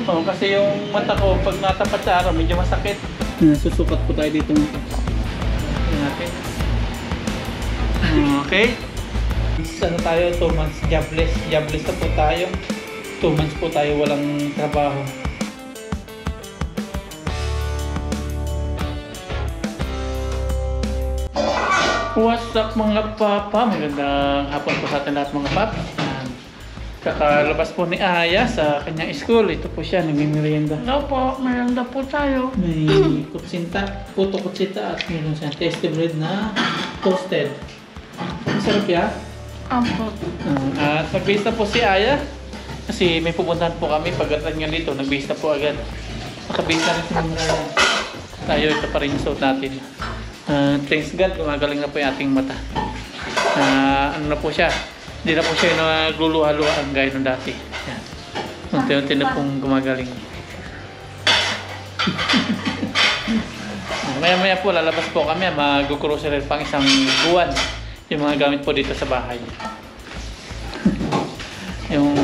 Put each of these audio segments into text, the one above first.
Oh, kasi yung mata ko, pag natapat sa araw, medyo masakit. Susukat po tayo dito. Natin. Okay. Ano tayo? 2 months jobless. Jobless na po tayo. 2 months po tayo walang trabaho. What's up mga papa? Magandang hapon po sa atin lahat mga papa. Kakalabas po ni Aya sa kanyang school. Ito po siya, nagmimerienda. Hello po, merienda po tayo. May kutsinta, puto kutsita at meron siyang tasty bread na toasted. Masarap yan. Apo. At nagbihis na po si Aya. Kasi may pupuntahan po kami. Pagkatan nga dito, nagbihis na po agad. Nakabihis na rin si Mama Aya. Tayo, ito pa rin yung suot natin. Thanks God, gumagaling na po yung ating mata. Ano na po siya? Hindi na po siya nagluluha-luhaan gaya nung dati. Yan. Unti-unti na pong gumagaling. Maya-maya po lalabas po kami. Mag-grocery pang isang buwan. Yung mga gamit po dito sa bahay. Yung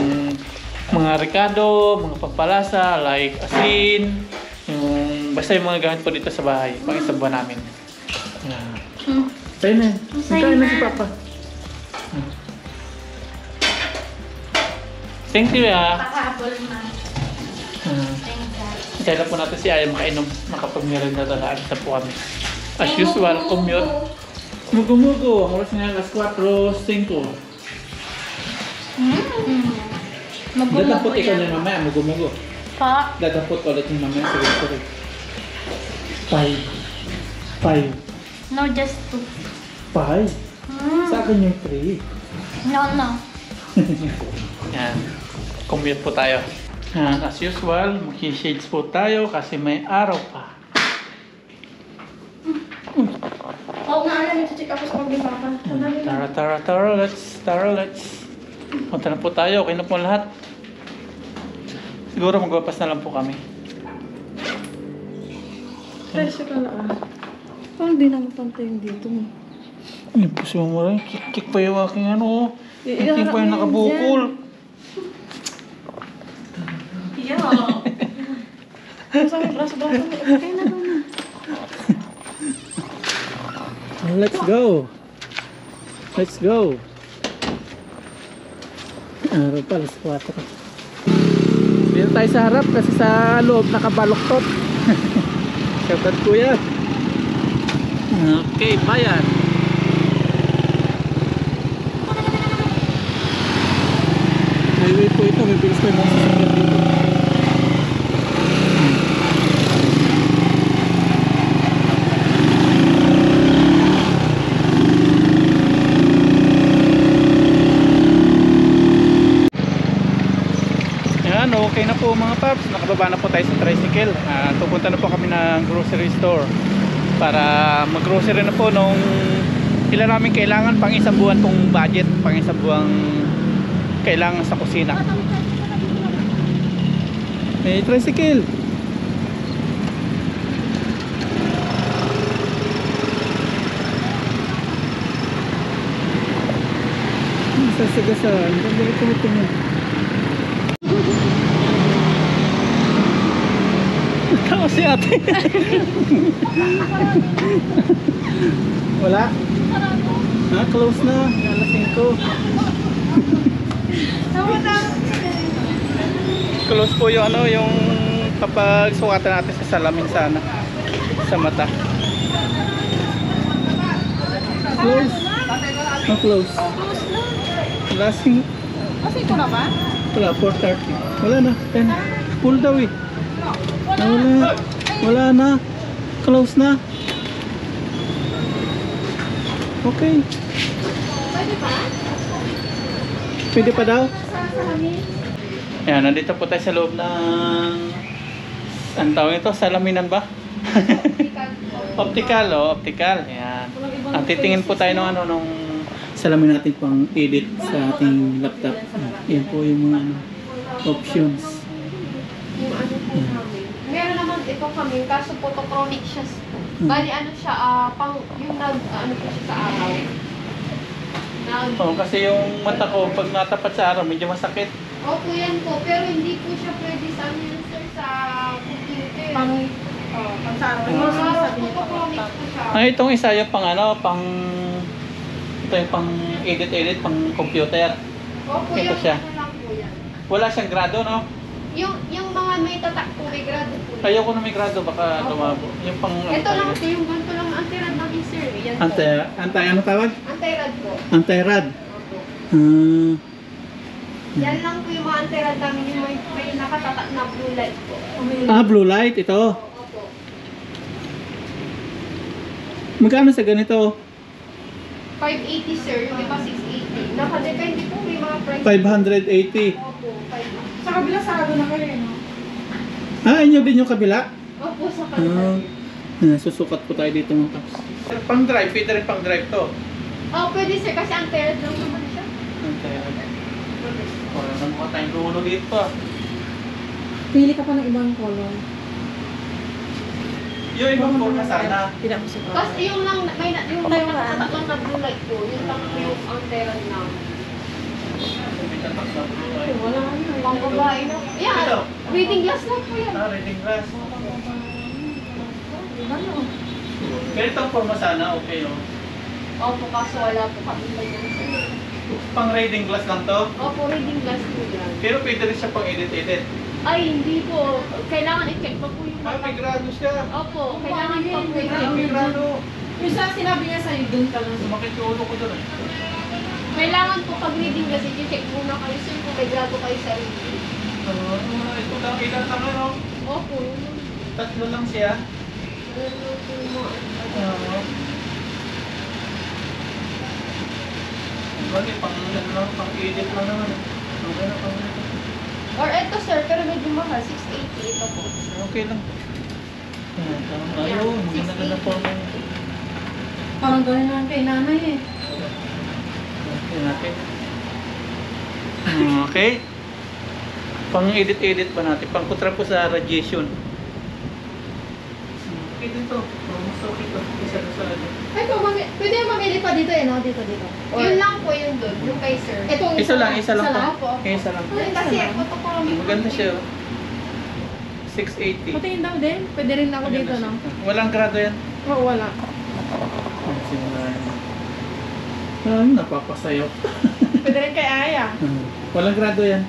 mga rekado, mga pagpalasa, like asin. Basta yung mga gamit po dito sa bahay. Pang isang buwan namin. Sa'yo na. Sa'yo na si Papa. Thank you ya. Pakahabol na. Kaya po natin si Aya makainom. Makapag-merienda na alis na po kami. As usual, commute. Mugo-mugo. Ang oras nga alas 4:05. Dadampot ikaw niya mamaya. Mugo-mugo. Pa? Dadampot ulit niya mamaya. Sige. 5. No, just 2. 5? Sa akin yung 3. No. Yan. Commute po tayo. As usual, mag-shades po tayo kasi may araw pa. Oo nga, alam, check ako sa pag-ibakan. Tara, let's. Punta na po tayo. Okay na po lahat. Siguro magwapas na lang po kami. Pwede ka na parang di naman pantayin dito. Ay, puso mo rin. Kik pa yung aking ano. Kik pa yung nakabukol. Yeah. Masakit braso. Okay na ba na? Let's go. Araw pa, alas 4. Dito tayo sa harap kasi sa loob nakabaloktot. Shoutout kuya. Okay, bayan. Highway po ito, may bilis pa yung mga sasakyan dito. Yan, okay na po mga paps. Nakababa na po tayo sa tricycle. Pupunta na po kami ng grocery store para mag-grocery na po nung ilan namin kailangan pang isang buwan pong budget, pang isang buwang kailangan sa kusina. May tricycle. Sasagasan. Ganda ito mo. Tama si ate. Wala? Close na. Alas 5. Close po yung ano, yung kapag sukatan natin sa salamin sana sa mata. Close. Close. Lasing. Kasi ito na ba? Wala, 4:30. Wala na. 10. Full daw eh. Wala na. Close na. Okay. Pwede pa daw? Ayan, nandito po tayo sa loob ng... Ang tawag ito? Salaminan ba? Optical, optical. Ayan. Titingin po tayo ng ano, nung salamin natin pang edit sa ating laptop. Ayan po yung mga options. Yung ano po kami. Meron naman ito kami, kaso photochronic siya. Bali ano siya, pang yung ano po siya sa araw. Kasi yung mata ko, pag natapat sa araw, medyo masakit. Opo yan po, pero hindi po siya pwede sa amin sa pang sa araw. Mga Sabi niya photochronic po siya. Itong isa yung pang ano, ito yung pang edit, pang computer. Opo, Ito yung siya. ano lang po yan. Wala siyang grado, no? Yung mga may tatak po, may grado po. Ayoko na may grado, baka lumabo. Yung pang... Ito lang po, yung ganito lang anti-rad namin sir. Yan po. Ano tawag? Anti-rad po. Anti-rad. Opo. Yan lang po yung mga anti-rad namin, yung may nakatatak na blue light po. Blue light, ito. Opo. Magkano sa ganito? 580 sir, yung iba 680. Nakadepende po, may mga price. 580. Opo, 580. Sa kabila, sarado na kayo, no? Inyo din yung kabila? Opo, sa kanila. Susukat po tayo dito mga kaps. Pang drive, pwede rin pang drive to. Oh, pwede sir, kasi anti-rad lang naman siya. Anti-rad. Wala na mukha tayong dulo dito. Pili ka pa ng ibang color. Yung ibang forma sana. Tidak mo siya. Tapos yung lang, yung may nakatatak lang na blue light po, yun lang po yung anti-rad namin. Wala ano. Pang babae na. Ito. Yeah, reading glass lang po yan. Reading glass. Ano? Ganitong forma sana, okay no? Opo, kaso wala po kami ganyan sir. Pang reading glass lang to. Opo, reading glass po yan. Pero pwede rin siya pang edit. Ay, hindi po. Kailangan i-check pa po yung May grado siya. Opo, kailangan pa po i-check. May grado. Yung sa sinabi niya sa'yo, dun ka lang. Sumakit yung ulo ko doon eh. Kailangan po pag reading glass, i-check muna kayo sir kung may grado kayo sa reading. Ito lang, ilan lang ano? Opo, yun. Tatlo lang siya. Ano po yung mga... Bali, pang edit lang naman. Okay na, pang edit. Or eto sir, pero medyo mahal, 680 ito po. Okay lang. Ayun, maganda na forma. Parang gano'n lang kay nanay eh. Okay natin. Okay. Pang edit ba natin? Pang kontra po sa radiation. Okay dito. Mas okay to. Isa na sa ano. Ay, pwede yung mamili pa dito, no? Dito. Or, Yun lang po yun doon, yung kay sir. Itong Isa lang po. Opo. Isa lang. Kasi photochronic. Maganda siya. 680. Patingin daw din. Pwede rin ako dito, no? Walang grado yan. Oo, wala. Napapasayaw. Pwede rin kay Aya. Walang grado yan.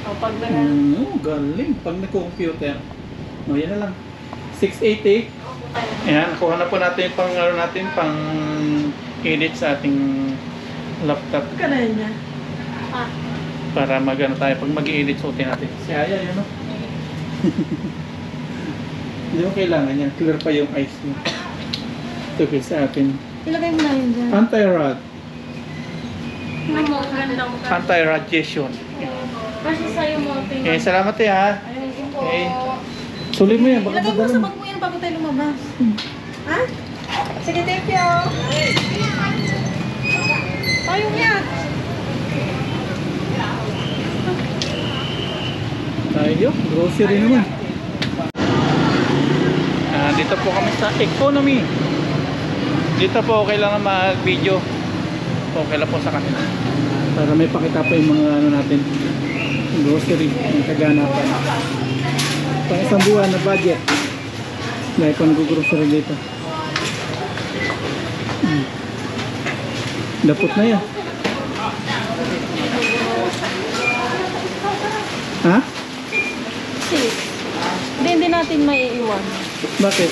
O, pag Galing. Pag nagko-computer. Yan na lang. 680. Ayan, nakuha na po natin yung pang edit sa ating laptop. ka na niya. Para magano tayo pag mag-edit suotin natin. Si Aya, yun no? Hindi mo kailangan yan. Clear pa yung eyes mo. Ito okay, sa atin. Ilagay mo na yun dyan. Anti-rad. Ganda mo ka. Anti-radiation. Kasi sa'yo mo, tingnan. Salamat ha. Ayun po. Okay. Suli mo yan. Baka Ilagay mo sa madala mo. bag mo yan bago tayo lumabas. Ha? Sige, thank you. Tayong yan. Tayo, grocery naman. Dito po kami sa economy. Dito po okay lang mag-video. Okay lang po sa kanila. Para may pakita po yung mga ano natin. Grocery, yung kaganapan. Pang isang buwan na budget. Dahil po nag-grocery dito. Dapot na yan. Ha? Hindi natin maiiwan. Bakit?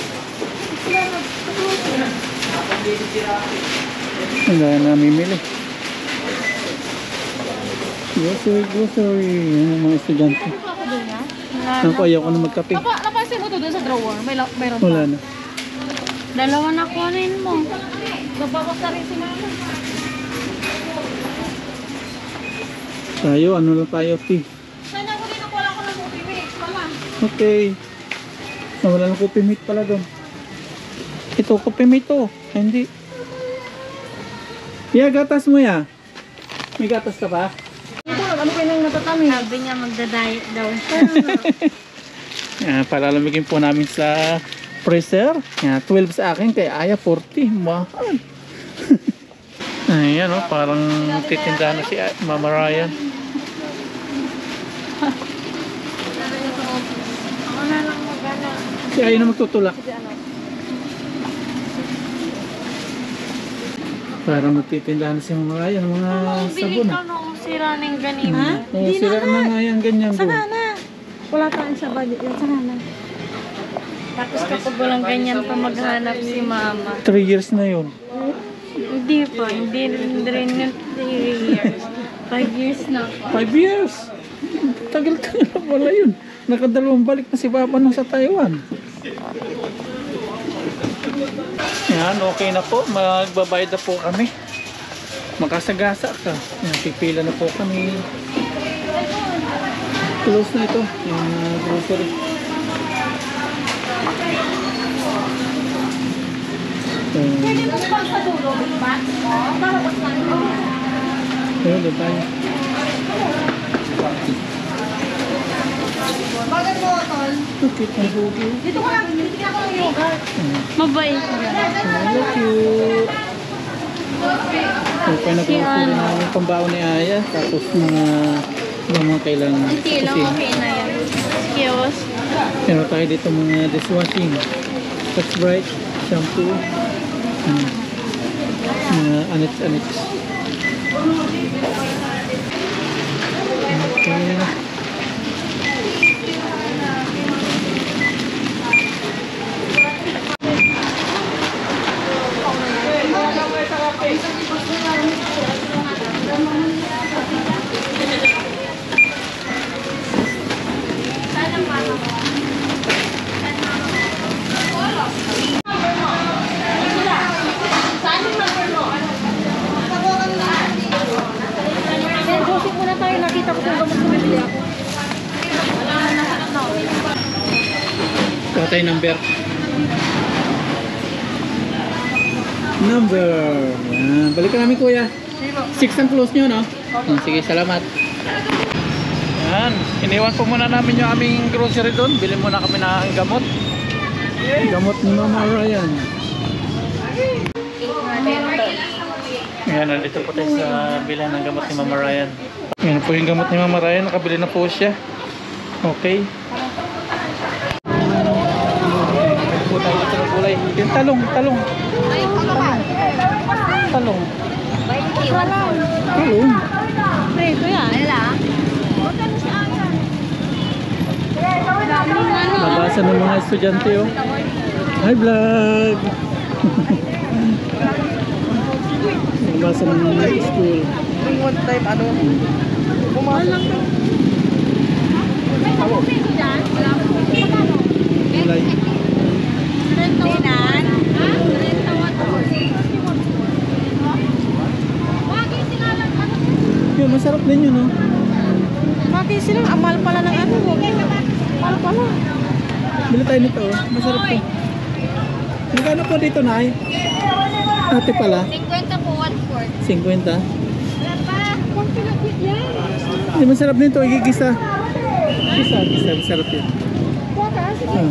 Ang gaya namimili. Grocery. Yan ang mga estudyante. Ako doon nga. Ako ayaw ko na magkape. Napansin mo to doon sa drawer. Mayroon Wala pa. na. Dalawa na kunin mo. Nagbawas na rin si mama. Tayo, ano lang tayo, P. Sana ko din ako wala ko ng movie mix, mama. Okay. Wala ng coffee mate pala doon. Ito, coffee mate to. Hindi. Gatas mo ya. May gatas ka pa? Ito, ano kayo nang natatamis? Sabi niya magda-diet daw. Yan, palalamigin po namin sa freezer. Yan, 12 sa akin, kay Aya 40. Mahal. Ayan, parang titinda na si Mama Ryan. Si Aya na magtutulak. Para magtitindahan si mga Aya ng mga Bili sabon. ka nung sira ng ganito. Oo, sira na nga yan, ganyan doon. Wala tayong sa budget yan. Saka na. Tapos kapag walang ganyan pa maghanap si mama. 3 years na yun. Hindi pa, hindi rin yung 3 years. 5 years na. 5 years! Tagal-tagal na pala yun. Nakadalawang balik na si Papa nung sa Taiwan. Yan, okay na po. Magbabayad na po kami. Makasagasa ka. Yan, pipila na po kami. Close na ito. Yung grocery. Ayun, doon tayo. Bakit mo, Tol? Bakit ang bugi? Dito ko lang. Dito ako ng yoga. Mabait. Hello, cute. Okay na po namin pambaon ni Aya. Tapos mga kailangan. Hindi lang, okay na yan. Skills. Meron tayo dito mga dishwashing. Touch Bright, shampoo. Mga anits-anits. Okay. Then, grocery muna tayo. Nakita ko kung gamot bumibili ako. Ito tayo number. Yan. Balikan namin kuya. 6 ang close nyo, no? Sige, salamat. Yan. Iniwan po muna namin yung aming grocery doon. Bili muna kami ng gamot. Gamot ni Mama Ryan. Yan, nandito po tayo sa bilan ng gamot ni Mama Ryan. Yan po yung gamot ni Mama Ryan. Nakabili na po siya. Okay. Po tayo dito ng gulay. Yung talong. Talong. Talong. Preto yan. Nabasa ng mga estudyante, oh. Hi, vlog! Nabasa ng mga school. One time, ano? Gulay. Yun, masarap din yun, oh. Bakit silang amal pala ng ano? Amal pala. Bili tayo nito, oh. Masarap to. Magkano po dito, Nay? Ate pala. 50 po, 1/4. 50. Hindi, masarap din to. Igigisa. Gisa. Masarap yun. Ah.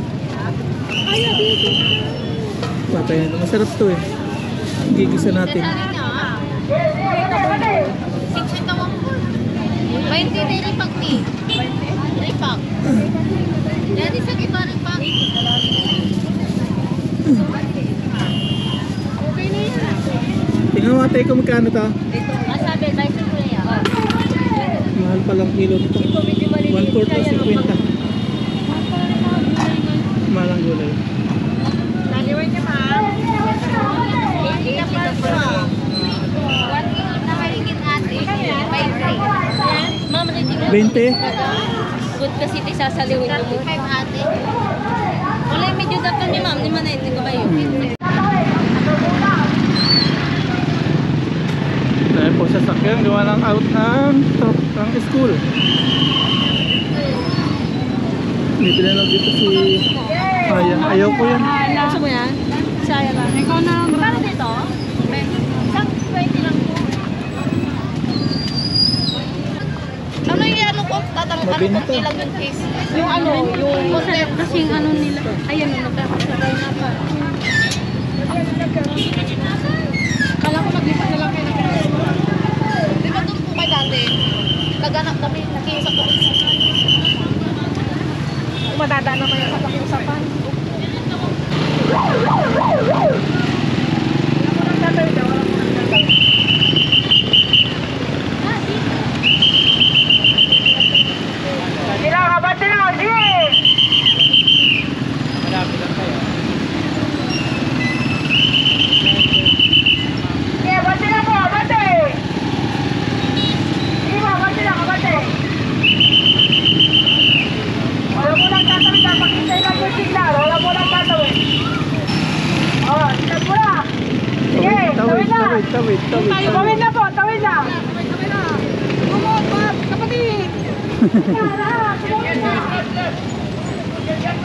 Patay na ito. Masarap to eh. Igigisa natin. 20 na ilipak ni. 20? Ilipak. Yan isang iba ng pangit. Tingnan mo ate kung magkano to. Sabi, dahil ko na yan. Mahal palang kilo nito. 1/4 to 50. Mahal ang gulay. Naliwan niya, ma'am. Hindi ka pa po. 1 kilo na maligid ate. 20. Ma'am, ready ka? 20? Good kasi ito sasaliwin mo. 35 ate. Wala yung medyo dapat ni ma'am. Ni manay, hindi ko kayo. Dahil po sa sakyan, gawa ng out ng school. Bibili na dito si Aya. Ayaw ko yan. Gusto mo yan? Saya lang. Ikaw na lang. Magkano dito? Isang 20 lang po. Ano yung ano ko? Tatanong ano Mabinta. kung ilang yung case? Yung ano, yung... Masarap kasi yung ano nila. Ayan, nagkakasabay na pa. Kala ko maglipat na lang kayo ng Pinas. Di ba doon po kayo dati? Naghanap kami, nakiusap ko. Madadaan naman yung sa pakiusapan.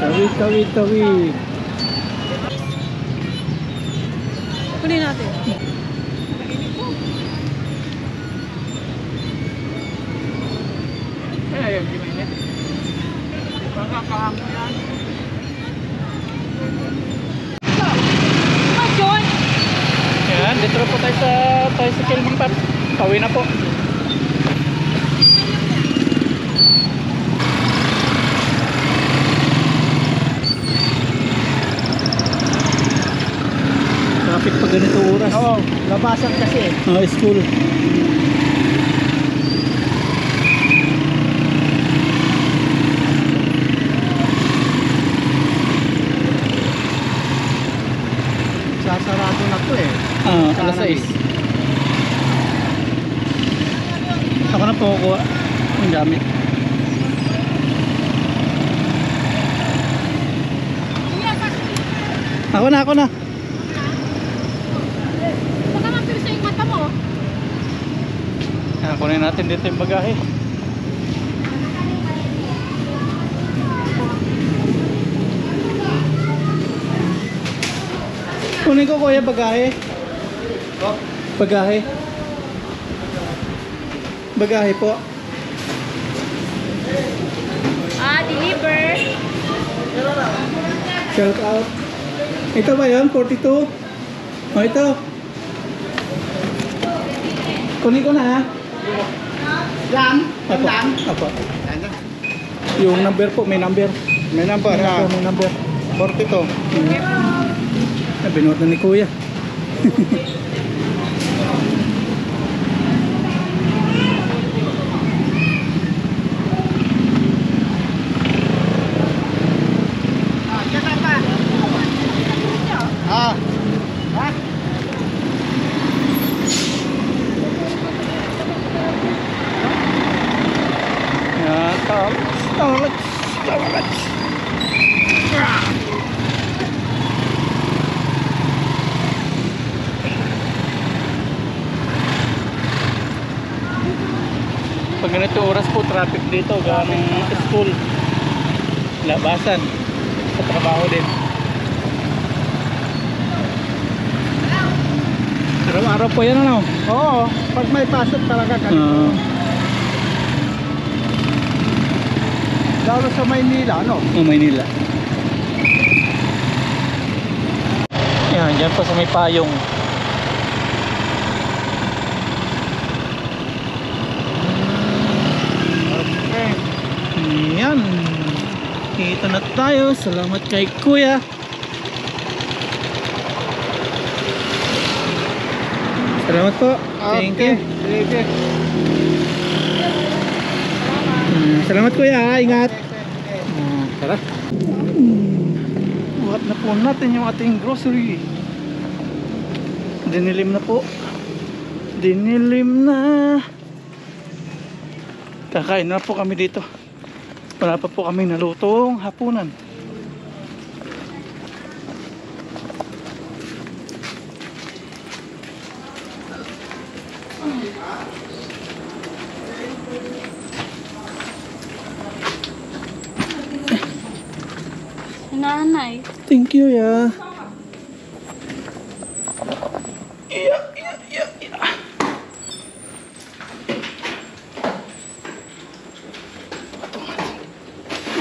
Tawid, tawid, tawid. Kunin natin. Ayun, giminit. Pagkakahamo yan. Oh, John! Yan, dito na po tayo sa tricycle mga paps. Pauwi na po. Traffic pag ganito oras. Oo, labasan kasi. School. Sasarado na to eh. Alas 6. Ako na po kuha ang gamit. Ako na, ako na. Baka mapirsa yung mata mo. Kunin natin dito yung bagahe. Kunin ko kuya bagahe. Bagahe. Bagahe po. Deliver. Shout out. Ito ba yun? 42? Ito. Kunin ko na ha. Lang? Apo. Lang? Apo. Yung number po, may number. May number ha? May number. 42. Binuot na ni kuya. Ah. Yan, tawag. Pag ganito oras po, traffic dito galing school, labasan, sa trabaho din. Araw-araw po yan ano? Oo, pag may pasok talaga ganito. Lalo sa Maynila, ano? Maynila. Yan, dyan po sa may payong. Okay. Yan. Dito na tayo. Salamat kay kuya. Salamat po. Thank you. Sige. Salamat kuya. Ingat. Tara. Buhat na po natin yung ating grocery. Dinilim na po. Dinilim na. Kakain na po kami dito. Wala pa po kami nalutong hapunan. Nanay. Thank you, ya.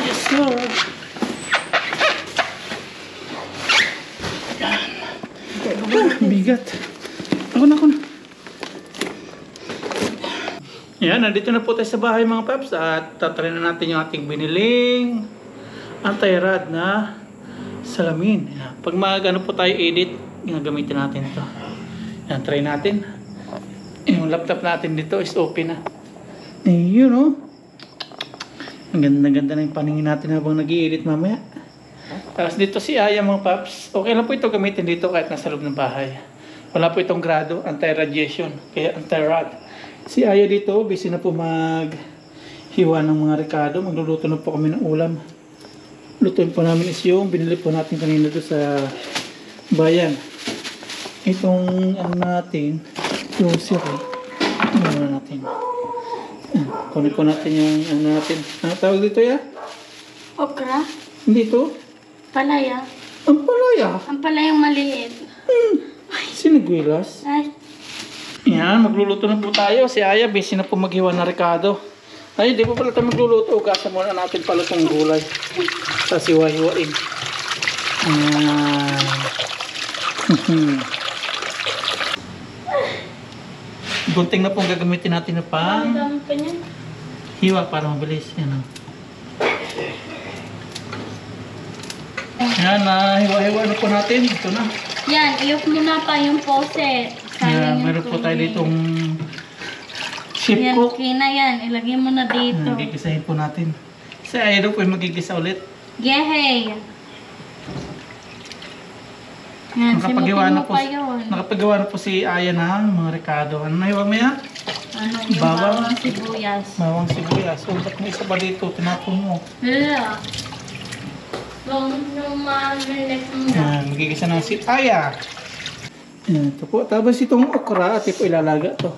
Yes, sir. Bigat. Ako na. Yan, nandito na po tayo sa bahay mga paps at tatry na natin yung ating biniling anti-rad na salamin. Yan. Pag mag-ano po tayo edit, gagamitin natin ito. Yan, try natin. Yung laptop natin dito is open na. Ayun o. Ang ganda-ganda na yung paningin natin habang nag-i-edit mamaya. Tapos dito si Aya mga paps. Okay lang po ito gamitin dito kahit nasa loob ng bahay. Wala po itong grado, anti-radiation. Kaya anti-rad. Si Aya dito, busy na po mag-hiwa ng mga rekado. Magluluto na po kami ng ulam. Lutuin po namin is yung binili po natin kanina doon sa bayan. Itong ano natin, grocery. Ano natin? Kunin po natin yung ano natin. Ano tawag dito ya? Okra. Hindi to. Palaya. Ang palaya. Ang palayang maliit. Siniguilas. Ay, Yan, magluluto na po tayo. Si Aya, busy na po maghiwa ng rekado. Ay, di po pala tayo magluluto. Ugasan muna natin pala itong gulay. Tapos hiwa-hiwain. Gunting na pong gagamitin natin na pang ang dami pa niyan. hiwa para mabilis. Yan o. Yan, hiwa-hiwa na po natin. Ito na. Yan, iyok mo na pa yung poset. Yan, meron po tayo ditong chip Yan, cook. okay na yan. Ilagay mo na dito. Gigisahin po natin. Si Aya daw po yung magigisa ulit. Yehey! Yan, Nakapagawa simutin na mo po, pa yun. nakapagawa na po si Aya ng mga rekado. Ano na hiwa mo yan? Ano, yung Bawang. bawang sibuyas. Bawang sibuyas. So, ba't may isa pa dito? Tinapon mo. Hala. Yung maliit mo na. Yan, magigisa na si Aya. Yan, ito po. Tapos itong okra, ati po ilalaga to.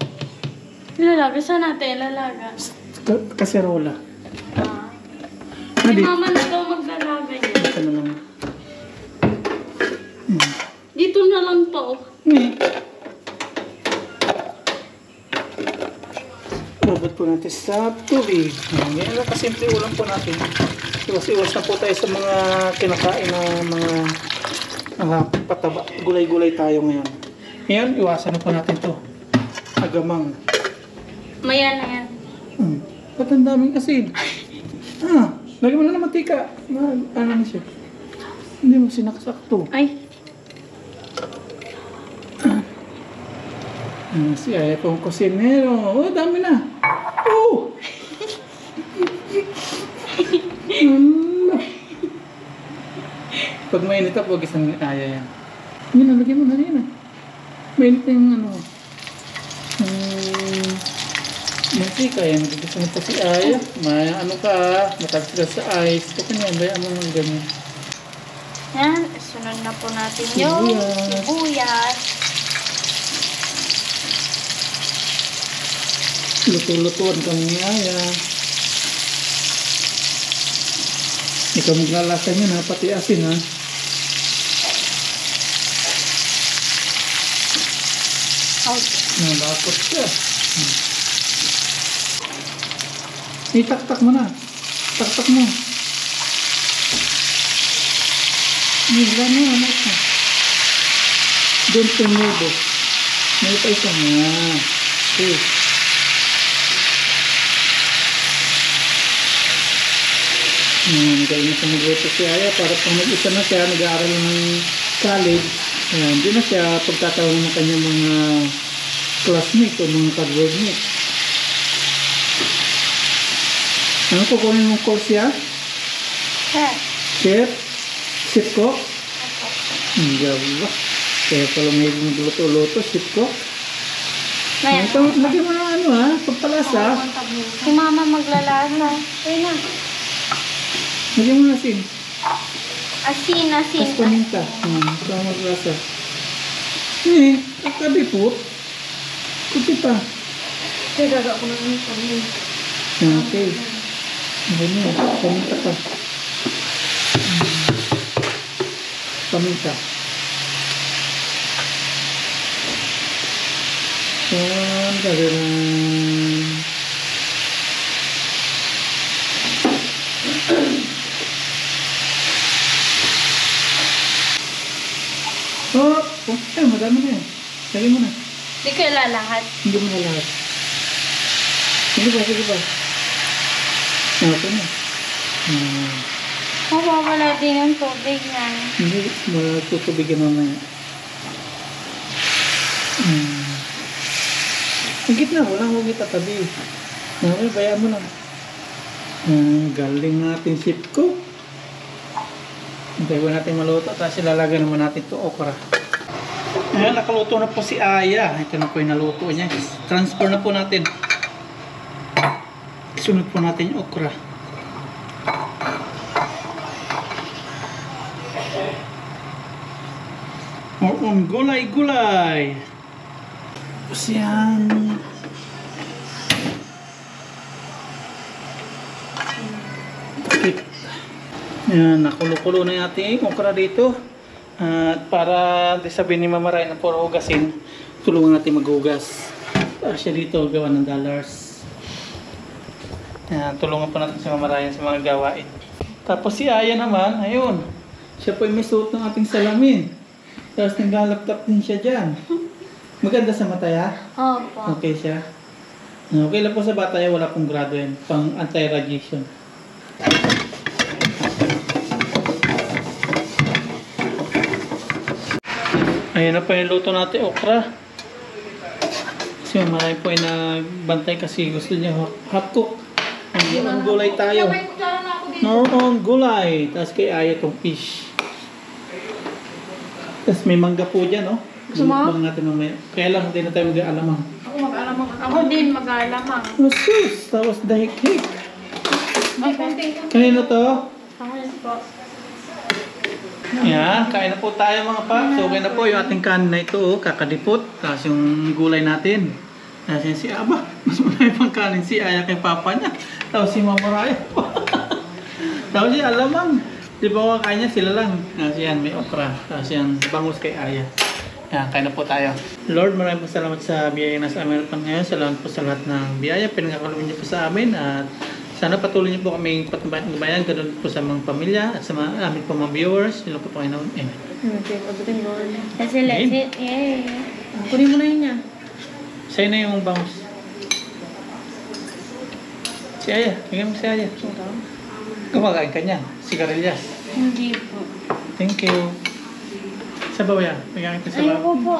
Ilalaga, saan natin ilalaga? Kaserola. Ah. Si Hindi. mama na daw maglalaga niya. Ito na lang. Dito na lang to. Babad po natin sa tubig. Yan lang kasimple ulam po natin. Iwas-iwas na po tayo sa mga kinakain na mga pataba. Gulay-gulay tayo ngayon. Ngayon, iwasan na po natin to. Agamang. Maya na yan. Ba't ang daming asin? Lagyan mo na ng mantika. Ano na siya? Hindi mo sinaksak to. Ay, Si Aya pong kusinero. Oh, dami na. Oh! Pag mainit ako, huwag isang Aya yan. Yun na, lagyan mo na yan. Mainit na yung ano. Mantika yan. Gusto mo pa si Aya. May ano ka, matagsigas sa ice. Kasi niya, bayaan mo ng ganyan. yan. Sunod na po natin yung Sibuyas. sibuyas. Luto-lutuan kami ni Aya. Ikaw maglalasan yun ha, pati asin ha. Nabakot siya. Itaktak mo na. Taktak mo. Nila mo, ano ito? Don't tumebo. May pa isa nga. Okay. Galing na siya magluto si Aya para pang nag-isa na siya, nag-aaral ng college. Hindi na siya pagkataon ng kanyang mga classmates o mga ka-workmates. Ano kukunin mong course siya? Chef. Chef? Chef cook? Diba? Kaya pala may magluto-luto, chef cook. Maya. Ito, lagyan mo na ano ha, pagpalasa. Si mama maglalasa. Ayun na. Lagyan mo na asin. Asin, asin. Tapos paminta. Ito ang maglasa. Kabipot. Kuti pa. Kaya gaga ko na yung pamin. Okay. Ganyan. Paminta pa. Paminta. Gagawin. Madami na yan. Lagay mo na. Hindi ko ilalahat. Hindi mo na lahat. Sige pa. Okay na. Mawawala din yung tubig niya. Hindi, matutubigyan mamaya. Ang gitna, walang huwag itatabi. Okay, bayaan mo lang. Galing natin sip ko. Hintayin natin maluto, tapos ilalagay naman natin ito okra. Ayan, nakaluto na po si Aya. Ito na po yung naluto niya. Transfer na po natin. Sunod po natin yung okra. Gulay-gulay. Tapos yan. Yan, nakulo-kulo na yung ating okra dito. At para di sabihin ni Mama Ray na puro hugasin, tulungan natin maghugas. Para siya dito gawa ng dollars. Yan, tulungan po natin si Mama Ray sa mga gawain. Tapos si Aya naman, ayun. Siya po ay may suot ng ating salamin. Tapos naglalaptop din siya dyan. Maganda sa mata ya? Opo. Okay siya. Okay lang po sa bata yan, wala pong grado yan. Pang anti-radiation. Ayan na po yung luto natin, okra. Kasi marami po ay nagbantay kasi gusto niya hot cook. Ang gulay tayo. May kutsara na ako dito. Noong gulay. Tapos kay Aya itong fish. Tapos may mangga po dyan, no? Gusto mo? Bang natin mamaya. Kaya lang, hindi na tayo mag-aalamang. Ako mag-alamang. Ako din mag-alamang. Sus! Tapos dahik-hik. Ay, konting. Kanino to? Ako yun po. Yan, kain na po tayo mga paps. Okay na po yung ating kanin na ito, oh, kakadipot. Tapos yung gulay natin. Tapos yan si Aba. Mas marami pang kanin si Aya kay Papa niya. Tapos si Mama Raya. Tapos si Alamang. Di ba kakain niya sila lang. Tapos yan, may okra. Tapos yan, bangus kay Aya. Yan, kain na po tayo. Lord, maraming po salamat sa biyaya na sa amin ngayon. Salamat po sa lahat ng biyaya. Pinagkakalawin niyo po sa amin. At sana patuloy niyo po kami patnubayan, ganoon po sa mga pamilya at sa mga amin po mga viewers. Sila po Panginoon. Amen. Okay, abutin Lord. Kasi let's it. Yay. Kunin mo na yun niya. Sa'yo na yung bangus. Si Aya. Bigyan mo si Aya. Kumakain ka niya. Sigarilyas. Hindi po. Thank you. Sabaw yan. Bigyan kita sabaw. Ayoko po.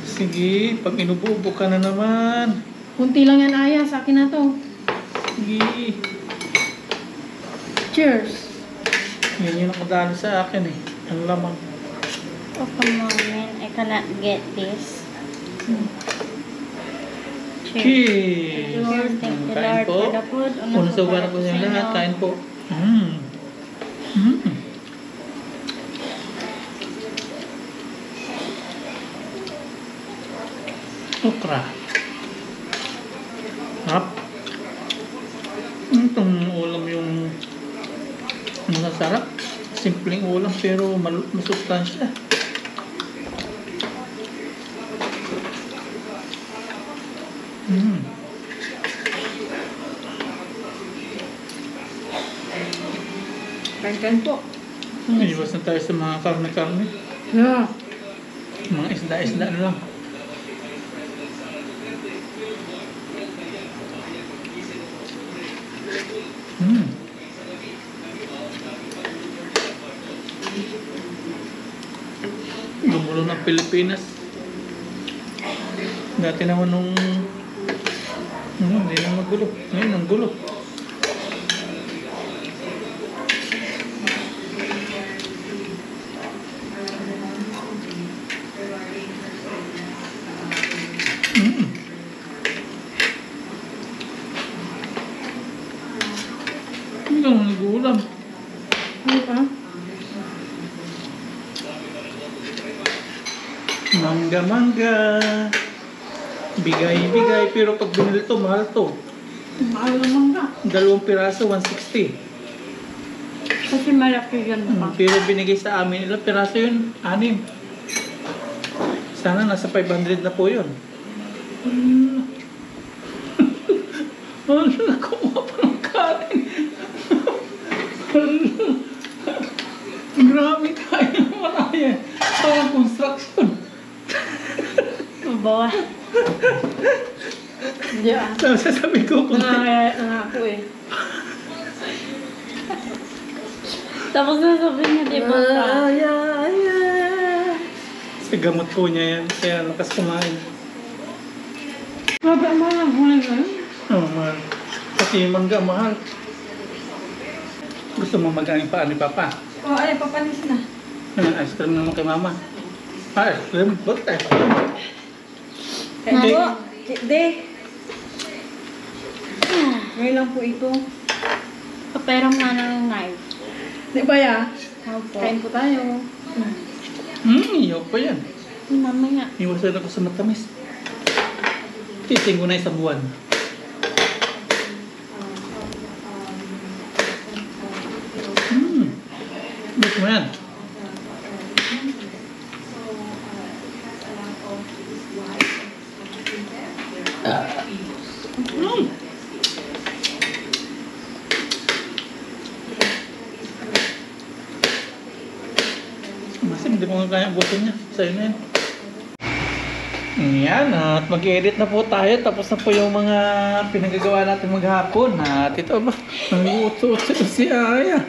Sige. Pag inububo ka na naman. Kunti lang yan, Aya. Sa akin na to. Sige. Cheers. Yan yung nakadali sa akin eh. Ang lamang. Oh, come on, man. I cannot get this. Cheers. Cheers! Lord, thank you, Kain Lord, po. for the food. Una sa uban po siya lahat. Kain po. Mm. Mm. Okra. Harap. Itong ulam yung masasarap. Simpleng ulam pero masustansya. Mm. Kain-kain po. Iwas na tayo sa mga karne-karne. Yeah. Mga isda-isda na lang. Mm. Gumulo ng Pilipinas. Dati naman nung hindi na magulo. Ngayon ang gulo. Hindi ka naman nag-uulam. Ano pa? Mangga-mangga. Bigay-bigay. Pero pag binili to, mahal to. Mahal naman ka. 2 piraso, 160. Kasi malaki yan pa. Pero binigay sa amin, ilang piraso yun? 6. Sana nasa 500 na po yun. Ano na kumuha pa ng kanin? Grabe tayo ng maraya. Parang construction. Bawa. Hindi ah. Tapos sasabi ko kung Nangangayaya na ako eh. Tapos nasabihin niya, di ba? sa gamot po niya yan. Kaya lakas kumain. Baba mo lang. Huling ka yun. Oh, mahal. Pati yung mangga, mahal. Gusto mo magaling pa ni Papa? Oh, ay, papanis na. Ice cream naman kay Mama. Ice cream? Ba't ice cream? Hindi. Hindi. Ngayon lang po ito. Kaperam nga ng knife. Di ba ya? Opo. Kain po tayo. Iyo pa yan. Mamaya. Iwasan ako sa matamis. Tising ko na isang buwan. Bit mo yan. Masim, hindi mo nga kaya butin niya. Sa'yo na yan. Yan, at mag-edit na po tayo. Tapos na po yung mga pinagagawa natin maghapon. At ito ba, nag-uutso-utso si Aya.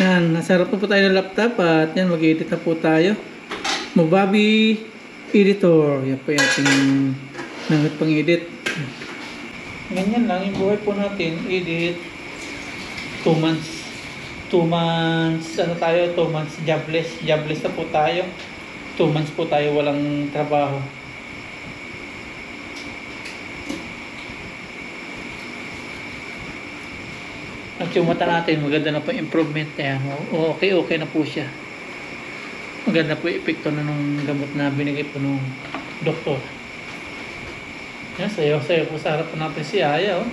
Yan, nasarap na po tayo ng laptop. At yan, mag-edit na po tayo. Movavi Editor. Yan po yung ating nangat pang edit. Ganyan lang yung buhay po natin. Edit. 2 months. 2 months, ano tayo? 2 months jobless. Jobless na po tayo. 2 months po tayo walang trabaho. At yung mata natin, maganda na po improvement na yan. Okay na po siya. Maganda po yung epekto na nung gamot na binigay po nung doktor. Yan, sayo po sa harap natin si Aya. Oh.